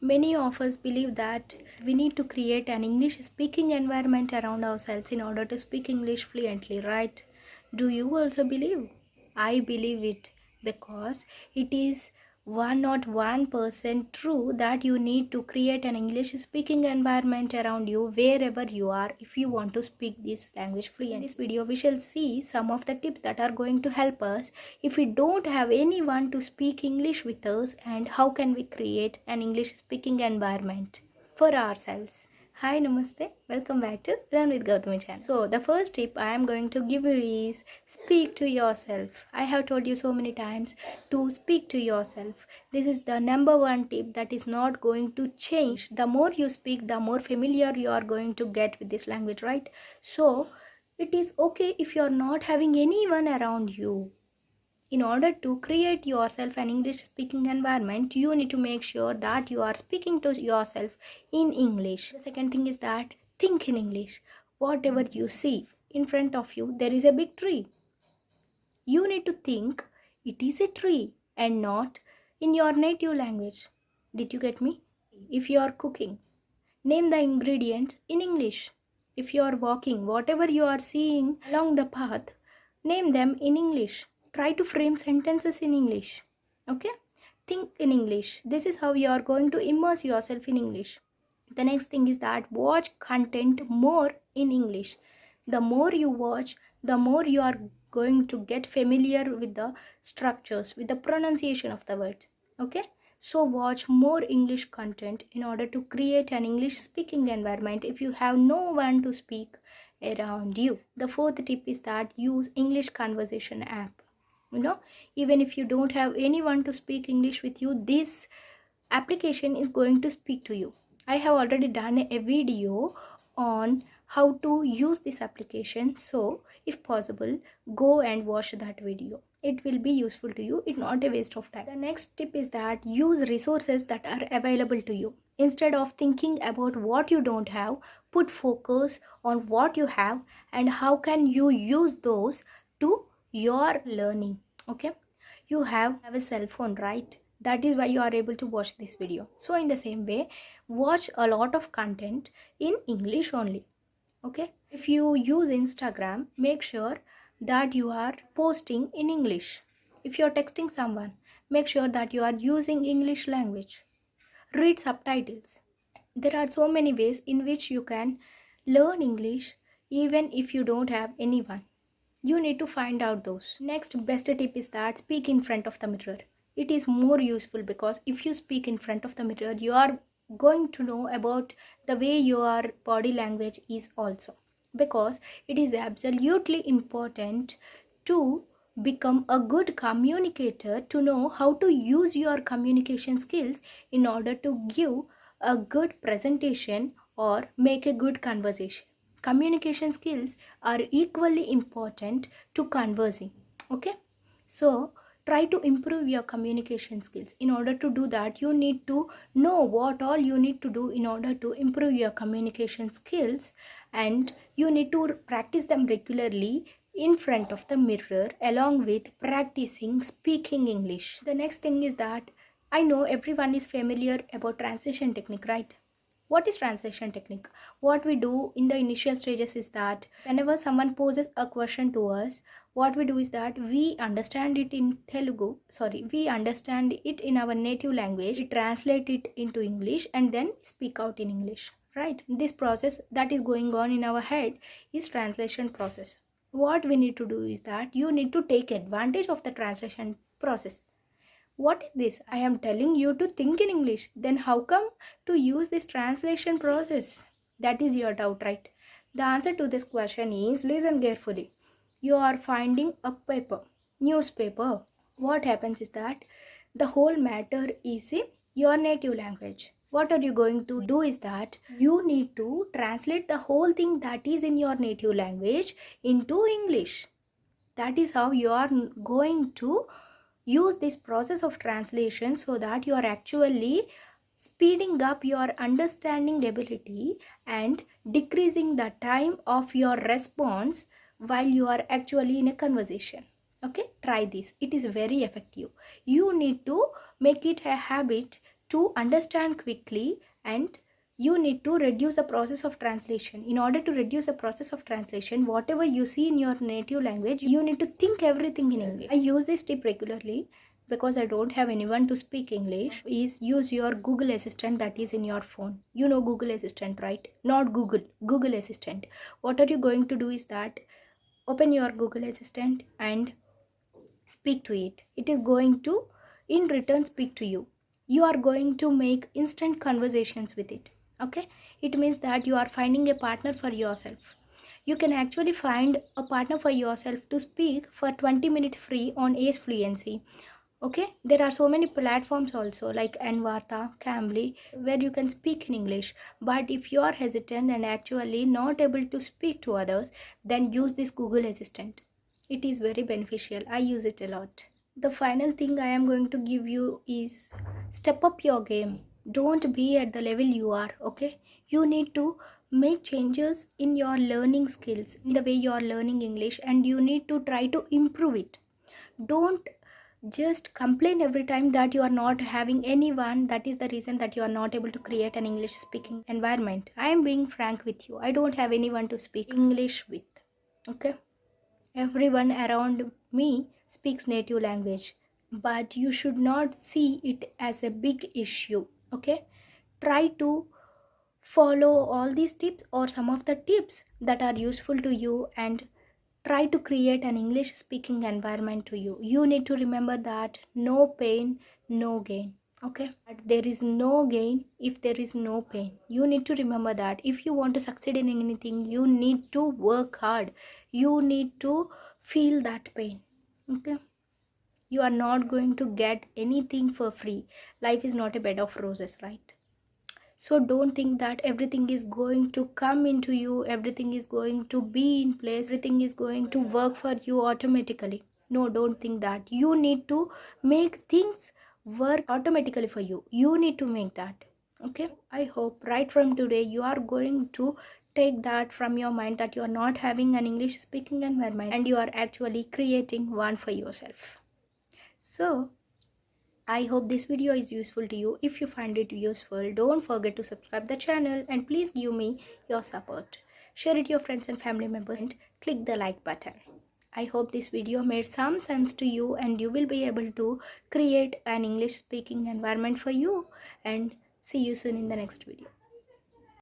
Many of us believe that we need to create an English speaking environment around ourselves in order to speak English fluently, right? Do you also believe? I believe it because it is 101% true that you need to create an English speaking environment around you wherever you are if you want to speak this language fluently. In this video, we shall see some of the tips that are going to help us if we don't have anyone to speak English with us, and how can we create an English speaking environment for ourselves. Hi, Namaste. Welcome back to Learn with Gowthami channel. So the first tip I am going to give you is speak to yourself. I have told you so many times to speak to yourself. This is the number one tip that is not going to change. The more you speak, the more familiar you are going to get with this language, right? So it is okay if you are not having anyone around you. In order to create yourself an English speaking environment, you need to make sure that you are speaking to yourself in English. The second thing is that think in English. Whatever you see in front of you, there is a big tree. You need to think it is a tree and not in your native language. Did you get me? If you are cooking, name the ingredients in English. If you are walking, whatever you are seeing along the path, name them in English. Try to frame sentences in English. Okay? Think in English. This is how you are going to immerse yourself in English. The next thing is that watch content more in English. The more you watch, the more you are going to get familiar with the structures, with the pronunciation of the words. Okay? So watch more English content in order to create an English speaking environment if you have no one to speak around you. The fourth tip is that use English conversation app. Even if you don't have anyone to speak English with you, this application is going to speak to you. I have already done a video on how to use this application, so if possible, go and watch that video. It will be useful to you. It's not a waste of time. The next tip is that use resources that are available to you. Instead of thinking about what you don't have, put focus on what you have and how can you use those to your learning. Okay, you have a cell phone, right? That is why you are able to watch this video. So in the same way, watch a lot of content in English only. Okay, if you use Instagram, make sure that you are posting in English. If you are texting someone, make sure that you are using English language. Read subtitles. There are so many ways in which you can learn English even if you don't have anyone. You need to find out those. Next best tip is that speak in front of the mirror. It is more useful because if you speak in front of the mirror, you are going to know about the way your body language is also. Because it is absolutely important to become a good communicator, to know how to use your communication skills in order to give a good presentation or make a good conversation. Communication skills are equally important to conversing. Okay, so try to improve your communication skills. In order to do that, you need to know what all you need to do in order to improve your communication skills, and you need to practice them regularly in front of the mirror along with practicing speaking English. The next thing is that I know everyone is familiar about translation technique, right? What is translation technique? What we do in the initial stages is that whenever someone poses a question to us, what we do is that we understand it in Telugu, we understand it in our native language, we translate it into English and then speak out in English, right? This process that is going on in our head is translation process. What we need to do is that you need to take advantage of the translation process. What is this? I am telling you to think in English. Then how come to use this translation process? That is your doubt, right? The answer to this question is, listen carefully. You are finding a paper, newspaper. What happens is that the whole matter is in your native language. What are you going to do is that you need to translate the whole thing that is in your native language into English. That is how you are going to use this process of translation, so that you are actually speeding up your understanding ability and decreasing the time of your response while you are actually in a conversation. Okay, try this. It is very effective. You need to make it a habit to understand quickly, and you need to reduce the process of translation. In order to reduce the process of translation, whatever you see in your native language, you need to think everything in English. I use this tip regularly because I don't have anyone to speak English. Is use your Google Assistant that is in your phone. You know Google Assistant, right? Not Google, Google Assistant. What are you going to do is that open your Google Assistant and speak to it. It is going to in return speak to you. You are going to make instant conversations with it. Okay, it means that you are finding a partner for yourself. You can actually find a partner for yourself to speak for 20 minutes free on Ace Fluency. Okay, there are so many platforms also like Envarta, Cambly, where you can speak in English. But if you are hesitant and actually not able to speak to others, then use this Google Assistant. It is very beneficial. I use it a lot. The final thing I am going to give you is step up your game. Don't be at the level you are. Okay, you need to make changes in your learning skills, in the way you are learning English, and you need to try to improve it. Don't just complain every time that you are not having anyone. That is the reason that you are not able to create an English speaking environment. I am being frank with you. I don't have anyone to speak English with. Okay, everyone around me speaks native language, but you should not see it as a big issue. Okay, try to follow all these tips or some of the tips that are useful to you, and try to create an English speaking environment to you. You need to remember that no pain, no gain. Okay, but there is no gain if there is no pain. You need to remember that if you want to succeed in anything, you need to work hard. You need to feel that pain. Okay, you are not going to get anything for free. Life is not a bed of roses, right? So don't think that everything is going to come into you, everything is going to be in place, everything is going to work for you automatically. No, don't think that. You need to make things work automatically for you. You need to make that. Okay, I hope right from today you are going to take that from your mind, that you are not having an English speaking environment and you are actually creating one for yourself. So I hope this video is useful to you. If you find it useful, don't forget to subscribe the channel and please give me your support. Share it to your friends and family members and click the like button. I hope this video made some sense to you and you will be able to create an English speaking environment for you, and see you soon in the next video.